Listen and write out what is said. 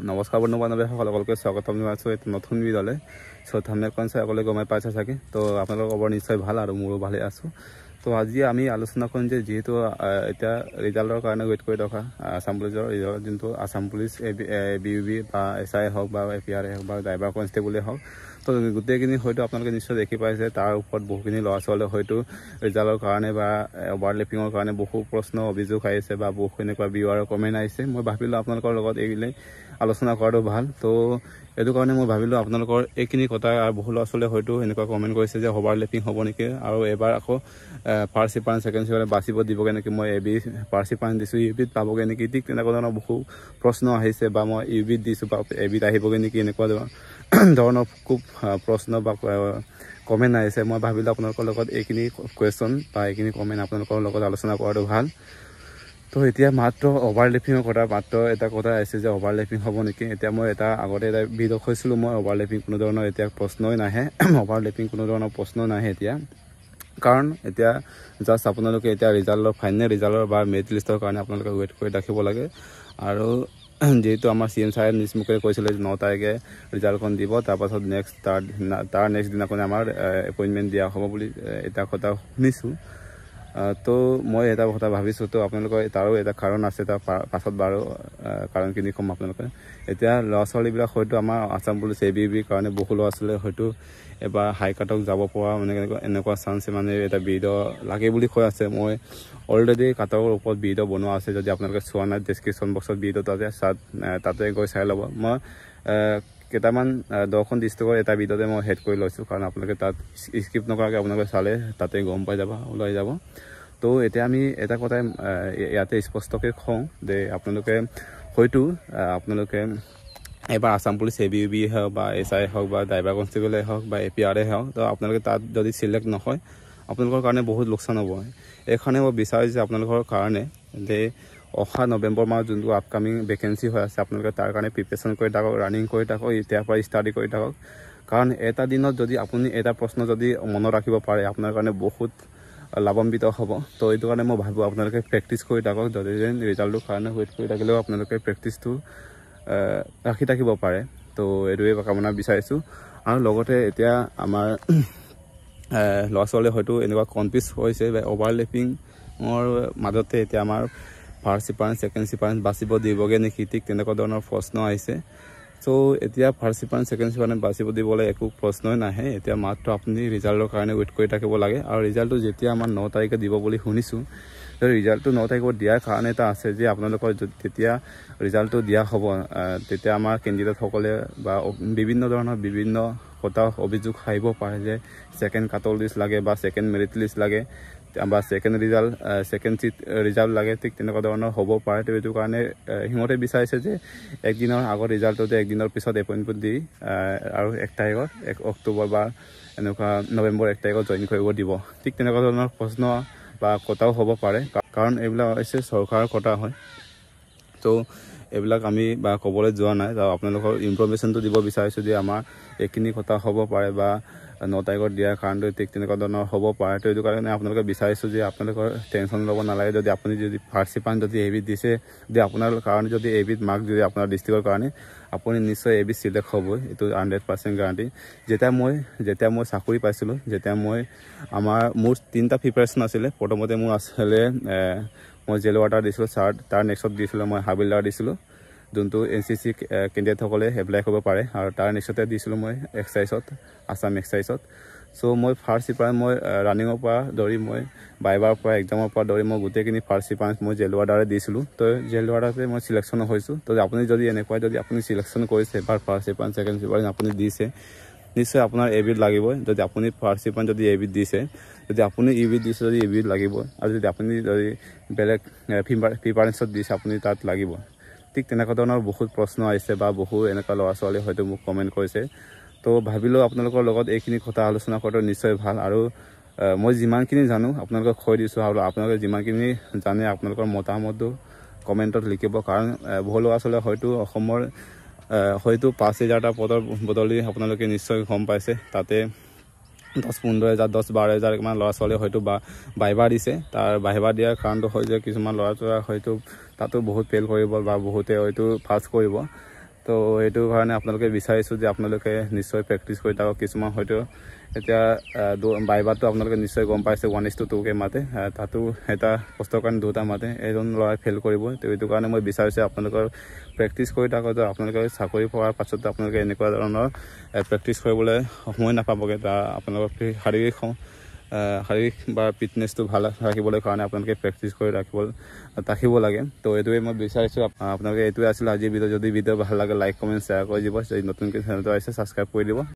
নমস্কাৰ বন্ধু-বান্ধৱী সকলোকে স্বাগতম জনাইছোঁ এই নতুন ভিডিঅ'লৈ। চ' থাম্বনেইলখন চাই সকলোৱে গমাই পাইছে চাগে। তো আপোনালোকৰ খবৰ নিশ্চয় ভাল আৰু মোৰো ভালে আছোঁ। তো আজি আমি আলোচনা কৰিম যে যিহেতু এতিয়া ৰিজাল্টৰ কাৰণে ৱেইট কৰি থকা আছাম পুলিচৰ ৰিজাল্ট যোনটো আছাম পুলিচ BUB বা SI হওক বা APR হওক বা ড্ৰাইভাৰ কনষ্টেবলেই হওক, তো গোটেইখিনি হয়তো আপোনালোকে নিশ্চয় দেখি পাইছে। তাৰ ওপৰত বহুখিনি ল'ৰা ছোৱালীয়ে হয়তো ৰিজাল্টৰ কাৰণে বা অভাৰলেপিঙৰ কাৰণে বহু প্ৰশ্ন অভিযোগ আহিছে বা বহু এনেকুৱা ভিউৱাৰৰ কমেণ্ট আহিছে। মই ভাবিলোঁ আপোনালোকৰ লগত এইবিলাক আলোচনা কৰাটো ভাল। তো এইটো কাৰণে মই ভাবিলোঁ আপোনালোকৰ এইখিনি কথা আৰু বহু ল'ৰা ছোৱালীয়ে হয়তো এনেকুৱা কমেণ্ট কৰিছে যে অভাৰলেপিং হ'ব নেকি, আৰু এবাৰ আকৌ ফাৰ্ষ্ট প্ৰিফাৰেঞ্চ ছেকেণ্ড প্ৰিফাৰেঞ্চ বাচিব দিবগৈ নেকি, মই AB ফাৰ্ষ্ট প্ৰিফাৰেঞ্চ দিছোঁ UBত পাবগৈ নেকি, ঠিক তেনেকুৱা ধৰণৰ বহু প্ৰশ্ন আহিছে। বা মই UBত দিছোঁ বা ABত আহিবগৈ নেকি, এনেকুৱা ধৰণৰ খুব প্ৰশ্ন বা কমেণ্ট আহিছে। মই ভাবিলোঁ আপোনালোকৰ লগত এইখিনি কুৱেশ্যন বা এইখিনি কমেণ্ট আপোনালোকৰ লগত আলোচনা কৰাটো ভাল। তো এতিয়া মাত্ৰ অভাৰলেপিঙৰ কথা মাত্ৰ এটা কথা আহিছে যে অভাৰলেপিং হ'ব নেকি। এতিয়া মই আগতে এটা ভিডিঅ' কৈছিলোঁ, মই অভাৰলেপিং কোনো ধৰণৰ এতিয়া প্ৰশ্নই নাহে, অভাৰলেপিং কোনো ধৰণৰ প্ৰশ্ন নাহে এতিয়া। কাৰণ এতিয়া জাষ্ট আপোনালোকে এতিয়া ৰিজাল্টৰ ফাইনেল ৰিজাল্টৰ বা মেৰিট লিষ্টৰ কাৰণে আপোনালোকে ৱেইট কৰি ৰাখিব লাগে। আৰু যিহেতু আমাৰ CM ছাৰে নিজ মুখেৰে কৈছিলে 9 তাৰিখে ৰিজাল্টখন দিব, তাৰপাছত তাৰ নেক্সট দিনাখনে আমাৰ এপইণ্টমেণ্ট দিয়া হ'ব বুলি এটা কথা শুনিছোঁ। তো মই এটা কথা ভাবিছোঁ, তো আপোনালোকৰ তাৰো এটা কাৰণ আছে, তাৰ পাছত বাৰু কাৰণখিনি ক'ম আপোনালোকে। এতিয়া ল'ৰা ছোৱালীবিলাক হয়তো আমাৰ আছাম পুলিচ ABUB কাৰণে বহু ল'ৰা ছোৱালীয়ে হয়তো এবাৰ হাই কাটক যাব পৰা মানে এনেকুৱা চান্স মানে এটা ভিডিঅ' লাগে বুলি কৈ আছে। মই অলৰেডি কাটকৰ ওপৰত ভিডিঅ' বনোৱা আছে, যদি আপোনালোকে চোৱা নাই ডেছক্ৰিপশ্যন বক্সত ভিডিঅ'টো আছে, তাতে গৈ চাই ল'ব। মই কেইটামান 10খন ডিষ্ট্ৰিক্টৰ এটা ভিডিঅ'তে মই হেড কৰি লৈছোঁ, কাৰণ আপোনালোকে তাত স্কিপ নকৰাকৈ আপোনালোকে চালে তাতে গম পাই যাব, ওলাই যাব। তো এতিয়া আমি এটা কথাই ইয়াতে স্পষ্টকৈ কওঁ যে আপোনালোকে হয়তো এবাৰ আছাম পুলিচ ABUB হওক বা SI হওক বা ড্ৰাইভাৰ কনষ্টেবলেই হওক বা APR হওক, তো আপোনালোকে তাত যদি চিলেক্ট নহয় আপোনালোকৰ কাৰণে বহুত লোকচান হ'ব। এইকাৰণে মই বিচাৰিছোঁ যে আপোনালোকৰ কাৰণে যে অহা নৱেম্বৰ মাহত যোনটো আপকামিং ভেকেঞ্চি হৈ আছে, আপোনালোকে তাৰ কাৰণে প্ৰিপেৰেশ্যন কৰি থাকক, ৰানিং কৰি থাকক, এতিয়াৰ পৰা ষ্টাডি কৰি থাকক। কাৰণ এটা দিনত যদি আপুনি এটা প্ৰশ্ন যদি মনত ৰাখিব পাৰে, আপোনাৰ কাৰণে বহুত লাভান্বিত হ'ব। তো এইটো কাৰণে মই ভাবোঁ আপোনালোকে প্ৰেক্টিচ কৰি থাকক, যদি ৰিজাল্টটোৰ কাৰণে ৱেইট কৰি থাকিলেও আপোনালোকে প্ৰেক্টিচটো ৰাখি থাকিব পাৰে। তো এইটোৱে কামনা বিচাৰিছোঁ। আৰু লগতে এতিয়া আমাৰ ল'ৰা ছোৱালীয়ে হয়তো এনেকুৱা কনফিউজ হৈছে বা অভাৰলেপিঙৰ মাজতে এতিয়া আমাৰ ফাৰ্ষ্ট প্ৰিফাৰেঞ্চ ছেকেণ্ড প্ৰিফাৰেঞ্চ বাচিব দিবগৈ নেকি, ঠিক তেনেকুৱা ধৰণৰ প্ৰশ্ন আহিছে। চ' এতিয়া ফাৰ্ষ্ট প্ৰিফাৰেঞ্চ ছেকেণ্ড প্ৰিফাৰেঞ্চ বাচিব দিবলৈ একো প্ৰশ্নই নাহে। এতিয়া মাত্ৰ আপুনি ৰিজাল্টৰ কাৰণে ৱেইট কৰি থাকিব লাগে। আৰু ৰিজাল্টটো যেতিয়া আমাৰ 9 তাৰিখে দিব বুলি শুনিছোঁ, ৰিজাল্টটো 9 তাৰিখত দিয়াৰ কাৰণ এটা আছে যে আপোনালোকৰ যেতিয়া ৰিজাল্টটো দিয়া হ'ব, তেতিয়া আমাৰ কেণ্ডিডেটসকলে বা বিভিন্ন কথা অভিযোগ আহিব পাৰে যে ছেকেণ্ড কাটৰ লিষ্ট লাগে বা ছেকেণ্ড মেৰিট লিষ্ট লাগে বা ছেকেণ্ড চিট ৰিজাল্ট লাগে, ঠিক তেনেকুৱা ধৰণৰ হ'ব পাৰে। তো এইটো কাৰণে সিহঁতে বিচাৰিছে যে একদিনৰ আগত ৰিজাল্টতে একদিনৰ পিছত এপইণ্টমেণ্ট দি আৰু 1 তাৰিখত 1 অক্টোবৰ বা এনেকুৱা নৱেম্বৰ 1 তাৰিখত জইন কৰিব দিব, ঠিক তেনেকুৱা ধৰণৰ প্ৰশ্ন বা কথাও হ'ব পাৰে। কাৰণ এইবিলাক হৈছে চৰকাৰৰ কথা হয়। তো এইবিলাক আমি বা ক'বলৈ যোৱা নাই, আপোনালোকৰ ইনফৰ্মেশ্যনটো দিব বিচাৰিছোঁ যে আমাৰ এইখিনি কথা হ'ব পাৰে বা 9 তাৰিখত দিয়াৰ কাৰণটো ঠিক তেনেকুৱা ধৰণৰ হ'ব পাৰে। তো এইটো কাৰণে আপোনালোকে বিচাৰিছোঁ যে আপোনালোকৰ টেনশ্যন ল'ব নালাগে। যদি আপুনি ফাৰ্ষ্ট প্ৰিফাৰেঞ্চ যদি ABত দিছে, যদি আপোনাৰ কাৰণে যদি ABত মাৰ্ক যদি আপোনাৰ ডিষ্ট্ৰিক্টৰ কাৰণে, আপুনি নিশ্চয় ABত চিলেক্ট হ'বই, এইটো 100% গাৰাণ্টি। যেতিয়া মই চাকৰি পাইছিলোঁ, মোৰ 3টা প্ৰিপাৰেশ্যন আছিলে। প্ৰথমতে মোৰ আছিলে মই জেল ৱাৰ্ডাৰ দিছিলোঁ, তাৰ নেক্সট দিছিলোঁ মই হাবিলদাৰ দিছিলোঁ, যোনটো NCC কেণ্ডিডেটসকলে এপ্লাই কৰিব পাৰে। আৰু তাৰ নেক্সটতে দিছিলোঁ মই এক্সাইজত, আছাম এক্সাইজত। চ' মই ফাৰ্ষ্ট প্ৰিফাৰেঞ্চ মই ৰানিঙৰ পৰা ধৰি মই বাইবাৰ পৰা এক্সামৰ পৰা ধৰি মই গোটেইখিনি ফাৰ্ষ্ট প্ৰিফাৰেঞ্চ মই জেল ৱাৰ্ডাৰে দিছিলোঁ। তো জেল ৱাৰ্ডাৰতে মই চিলেকশ্যন হৈছোঁ। তো আপুনি যদি এনেকুৱা যদি আপুনি চিলেকশ্যন কৰিছে এবাৰ ফাৰ্ষ্ট প্ৰিফাৰেঞ্চ ছেকেণ্ড প্ৰিফাৰেঞ্চ আপুনি দিছে, নিশ্চয় আপোনাৰ ABত লাগিবই। যদি আপুনি ফাৰ্ষ্ট প্ৰিফাৰেঞ্চ যদি ABত দিছে, যদি আপুনি UBত দিছে যদি ABত লাগিব, আৰু যদি আপুনি যদি বেলেগ প্ৰিফাৰেঞ্চত দিছে আপুনি তাত লাগিব। ঠিক তেনেকুৱা ধৰণৰ বহুত প্ৰশ্ন আহিছে বা বহু এনেকুৱা ল'ৰা ছোৱালী হয়তো মোক কমেণ্ট কৰিছে। তো ভাবিলোঁ আপোনালোকৰ লগত এইখিনি কথা আলোচনা কৰাটো নিশ্চয় ভাল। আৰু মই যিমানখিনি জানো আপোনালোকক কৈ দিছোঁ, আৰু আপোনালোকে যিমানখিনি জানে আপোনালোকৰ মতামতটো কমেণ্টত লিখিব। কাৰণ বহু ল'ৰা ছোৱালীয়ে হয়তো অসমৰ হয়তো 5,000টা পদৰ বদলি আপোনালোকে নিশ্চয় গম পাইছে, তাতে 10-15,000 10-12,000 মান ল'ৰা ছোৱালীয়ে হয়তো বাইবা দিছে। তাৰ বাইবা দিয়াৰ কাৰণটো হয় যে কিছুমান ল'ৰা ছোৱালী হয়তো তাতো বহুত ফেইল কৰিব বা বহুতে হয়তো পাছ কৰিব। তো এইটো কাৰণে আপোনালোকে বিচাৰিছোঁ যে আপোনালোকে নিশ্চয় প্ৰেক্টিছ কৰি থাকক কিছুমান হয়তো এতিয়া বাইবাৰটো আপোনালোকে নিশ্চয় গম পাইছে 1:2কে মাতে তাতো এটা কষ্টৰ কাৰণে 2টা মাতে এজন ল'ৰাই ফেইল কৰিব তো এইটো কাৰণে মই বিচাৰিছোঁ আপোনালোকৰ প্ৰেক্টিছ কৰি থাকক যে আপোনালোকে চাকৰি পোৱাৰ পাছত আপোনালোকে এনেকুৱা ধৰণৰ প্ৰেক্টিছ কৰিবলৈ সময় নাপাবগৈ বা আপোনালোকৰ শাৰীৰিক বা ফিটনেছটো ভাল ৰাখিবলৈ কাৰণে আপোনালোকে প্ৰেক্টিছ কৰি ৰাখিব লাগে তো এইটোৱে মই বিচাৰিছোঁ আপোনালোকে এইটোৱে আছিল আজিৰ ভিডিঅ' যদি ভিডিঅ' ভাল লাগে লাইক কমেণ্ট শ্বেয়াৰ কৰি দিব যদি নতুনকৈ চেনেলটো আহিছে ছাবস্ক্ৰাইব কৰি দিব